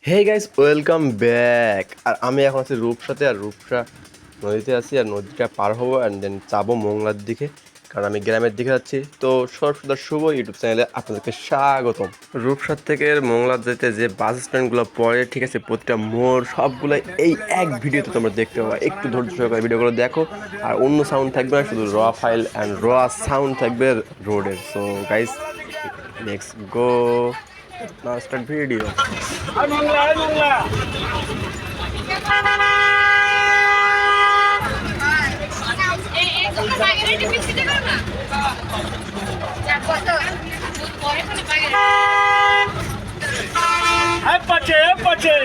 হে guys, welcome back. আর আমি এখন আছি রূপসাতে, আর রূপসা নদীতে আছি, আর নদীটা পার হবো অ্যান্ড দেন যাবো মোংলার দিকে, কারণ আমি গ্রামের দিকে যাচ্ছি। তো সরসদা শুভ ইউটিউব চ্যানেলে আপনাদেরকে স্বাগতম। রূপসার থেকে মোংলার যেতে যে বাস স্ট্যান্ডগুলো পড়ে, ঠিক আছে, প্রতিটা মোড় সবগুলো এই এক ভিডিওতে তোমরা দেখতে পাবা। একটু ধৈর্য সহকারে ভিডিওগুলো দেখো, আর অন্য সাউন্ড থাকবে না, শুধু র ফাইল অ্যান্ড র সাউন্ড থাকবে রোডের। So guys, let's go, now start video. Ay, mangla, ay, mangla. Ay, pache, ay, pache.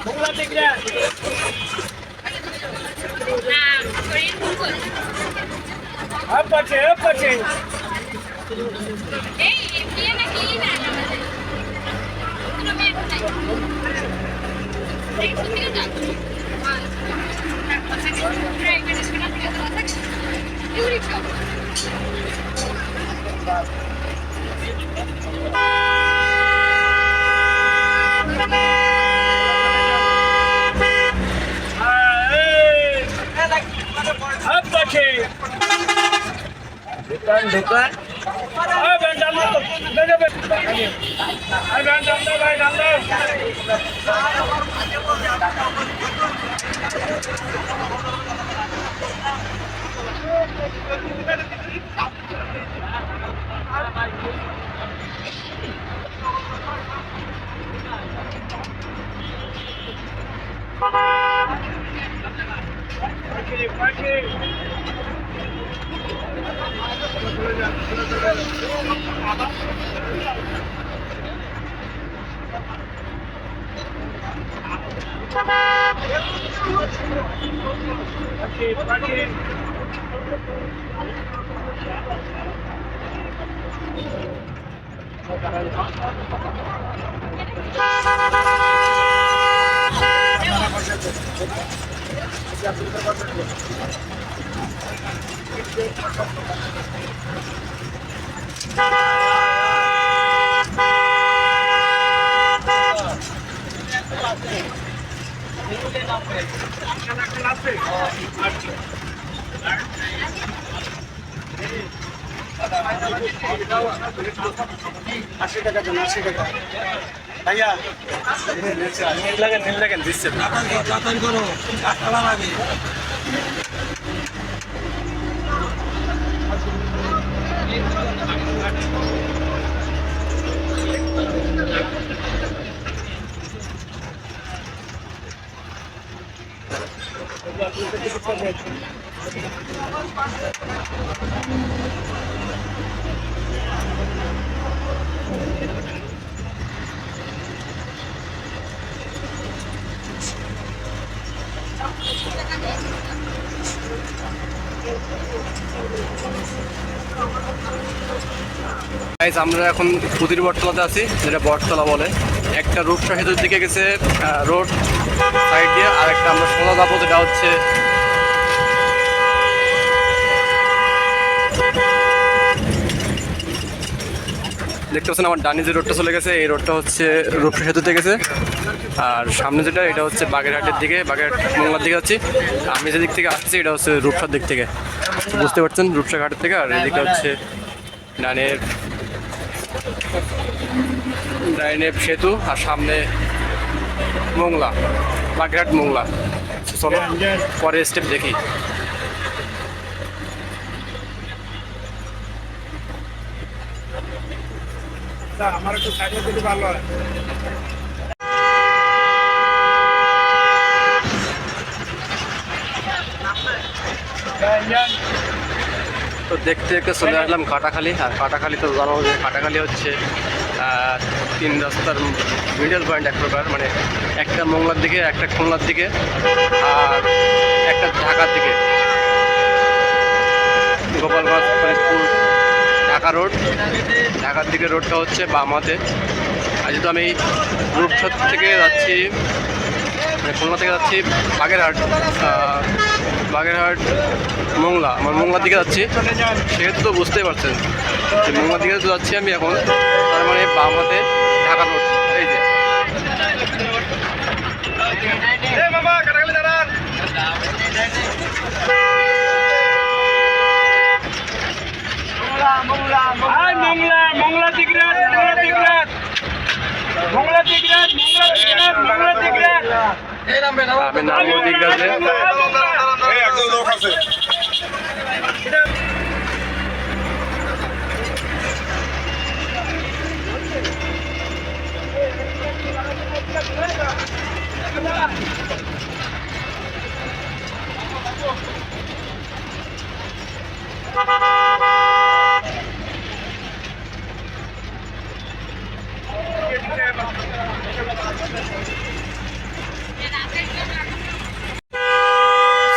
Mangla tigre. Ay, pache, ay, pache. Ay, pache. Dukan. Ay, bendan mo. Ay, bendan mo, bendan mo. Pache, pache. Pache, pache. আশি টাকা দেন, 80 টাকা ভাইয়া। নীল লাগেন দিচ্ছে guys, আমরা এখন খুদির বটতলাতে আছি, যেটা বটতলা বলে। একটা রূপসা সেতুর দিকে গেছে রোড সাইড দিয়ে, আর একটা আমরা সোজা যাবো, যেটা হচ্ছে দেখতে পাচ্ছেন আমার ডানি যে রোডটা চলে গেছে, এই রোডটা হচ্ছে রূপসা সেতুতে গেছে। আর সামনে যেটা, এটা হচ্ছে বাগেরহাটের দিকে, বাগেরহাট মোংলার দিকে যাচ্ছি। আমি যেদিক থেকে আসছি এটা হচ্ছে রূপসার দিক থেকে, বুঝতে পারছেন, রূপসা ঘাটের থেকে। আর এদিকে হচ্ছে ডাইনে সেতু, আর সামনে মোংলা, বাগেরহাট মোংলা। চলো পরে স্টেপ দেখি। আমার একটু সাইডে দিলে ভালো হয়। তো দেখতে দেখতে চলে আসলাম কাটাখালী। আর কাটাখালী তো জানো যে কাটাখালী হচ্ছে 3 রাস্তার মিডল পয়েন্ট এক প্রকার, মানে একটা মোংলার দিকে, একটা খুলনার দিকে, আর একটা ঢাকার দিকে। গোপালগঞ্জ, ফরিদপুর, ঢাকা রোড। ঢাকার দিকে রোডটা হচ্ছে বাম হাতে। আর যেহেতু আমি রূপসা থেকে যাচ্ছি খুলনা থেকে যাচ্ছি বাগেরহাট, বাগেরহাট মোংলা, আমার মোংলার দিকে যাচ্ছি। সেহেতু তো বুঝতেই পারছেন যে মোংলার দিকে তো যাচ্ছি আমি এখন, তার মানে বাম হাতে ঢাকা রোড। এই যে আমি নামবো দিগ্রাজে।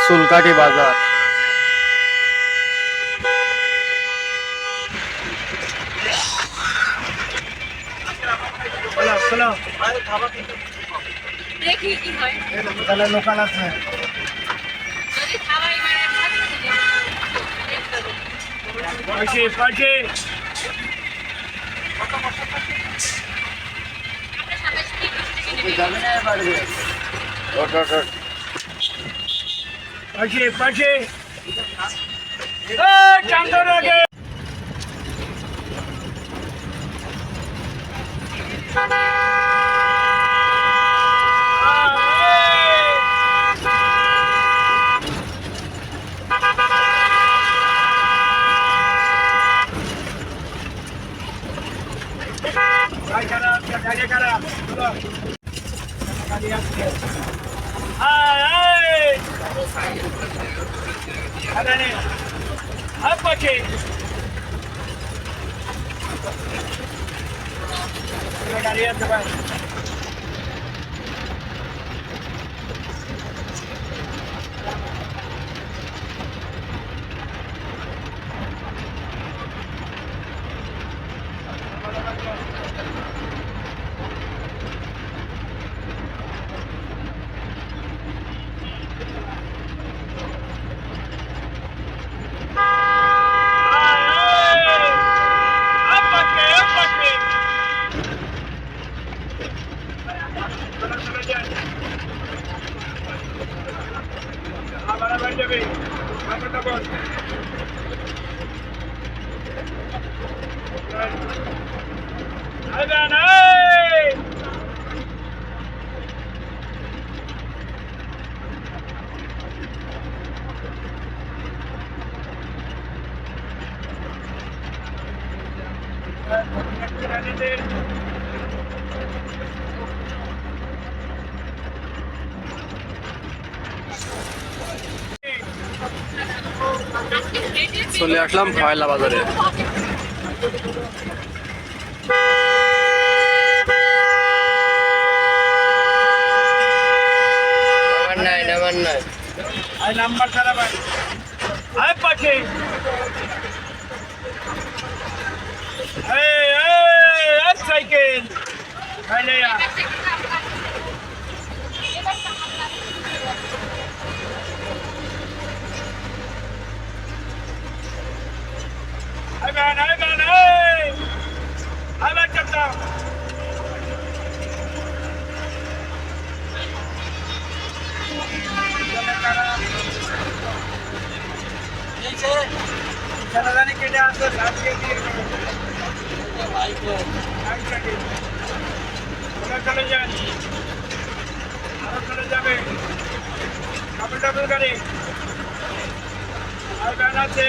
চুলকাঠি বাজার। দেখি কি হয় তাহলে লোকাল আছে যদি খাওয়াই মানে পাশে পাশে পাশে পাশে চান্দর আগে চলে আসলাম ফয়লা বাজারে। নাম্বার খারাপ আয় পাখি সাইকেল জানি কেটে আসো চলে যান আরো চলে যাবে ডাবল ডাবল গাড়ি আর গান আছে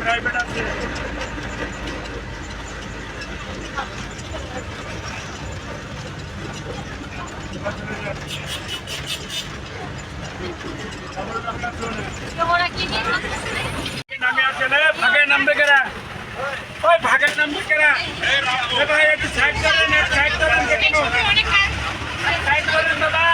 প্রাইভেট আছে নামে আছে না ভাগে নামবে কেরা ওই ভাগের নামবে কেরা ভাই একটু সাইড করেন সাইড করেন সাইড করেন দাদা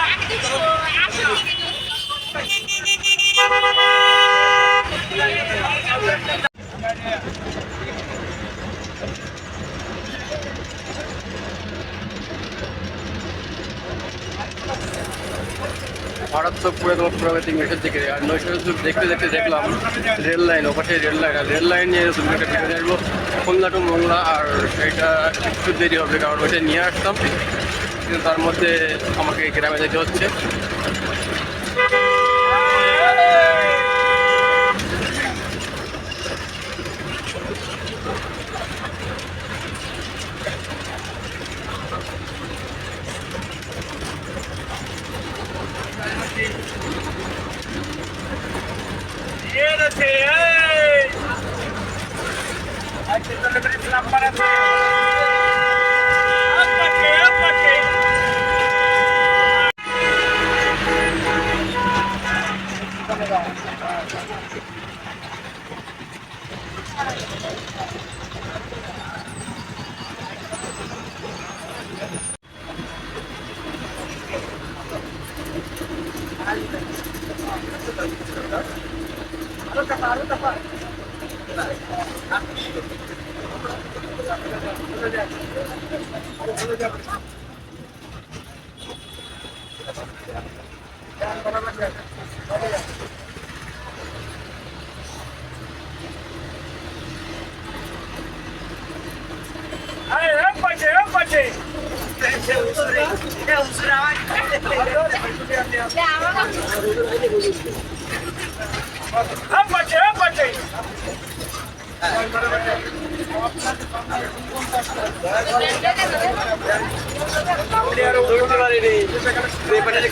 হঠাৎ চোখ পড়ে তোমার প্রগতি মেশের দিকে, আর নৈশাসুর দেখতে দেখতে দেখলাম রেল লাইন, ওপাশে রেল লাইন, আর রেল লাইন নিয়ে তুমি একটা ভিডিও নিয়ে আসবো খুলনা টু মোংলা। আর সেইটা একটু দেরি হবে কারণ ওইটা নিয়ে আসতাম, কিন্তু তার মধ্যে আমাকে গ্রামে যেতে হচ্ছে।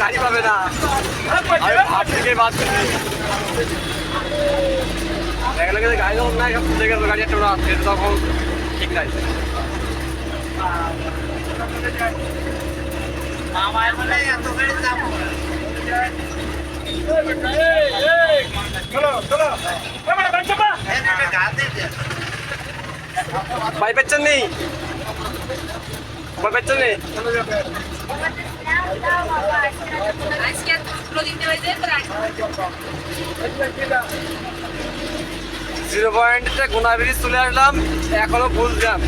গাড়ি পাবে না, হাট থেকে বাদ গাড়ি যখন না গাড়ি একটা আসছে তখন ঠিক নাই। ভাই পেচ্ছেন নেই, ভাই পেচ্ছেন নেই। আজকে এতগুলো দিতে হয়েছে জিরো পয়েন্টে গুনা ব্রিজ চলে আসলাম, এখনো ফুল জ্যাম,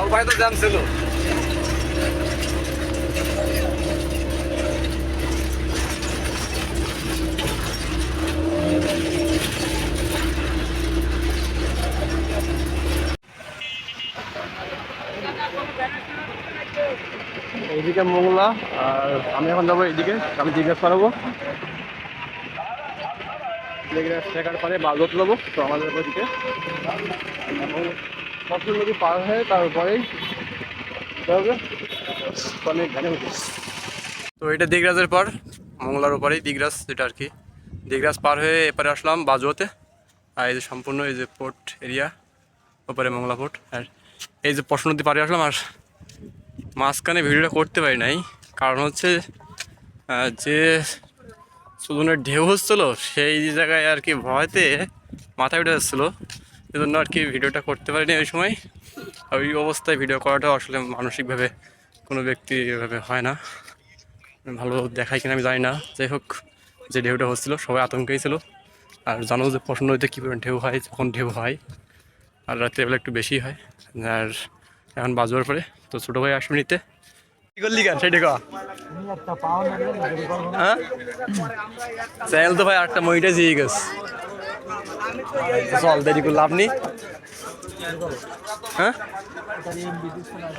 ওখানে তো জ্যাম ছিল। এইদিকে মোংলা, আর আমি এখন যাবো এইদিকে, আমি জিজ্ঞেস করাবো শেখার পরে বাজত নেবো। তো আমাদের ওদিকে কখন নদী পার হয়ে তারপরেই তো এটা দিগরাজের পর মোংলার ওপারেই দিগরাজ, যেটা আর কি দিগরাজ পার হয়ে এপারে আসলাম বাজুয়াতে। আর এই যে সম্পূর্ণ এই যে পোর্ট এরিয়া, ওপারে মোংলা পোর্ট, আর এই যে পশু নদী পারে আসলাম। আর মাঝখানে ভিডিওটা করতে পারি নাই, কারণ হচ্ছে যে সুদনের ঢেউ হচ্ছিলো সেই জায়গায় আর কি ভয়তে মাথায় উঠে যাচ্ছিলো, এই জন্য আর কি ভিডিওটা করতে পারিনি ওই সময়। ওই অবস্থায় ভিডিও করাটা আসলে মানসিকভাবে কোনো ব্যক্তি এভাবে হয় না, ভালো দেখায় কিনা আমি জানি না। যাই হোক, যে ঢেউটা হচ্ছিলো সবাই আতঙ্কেই ছিল। আর জানো যে পশু নদীতে কী পরিমাণ ঢেউ হয়, যখন ঢেউ হয় আর রাত্রেবেলা একটু বেশি হয়। আর এখন বাজবার পরে তো ছোটো ভাই আসবে নিতে। কি করলি কেন সেই ঢেকা? হ্যাঁ চ্যানেল তো ভাই আটটা মইটা দিয়ে গেছে, চল দেরি করে লাভ নেই। হ্যাঁ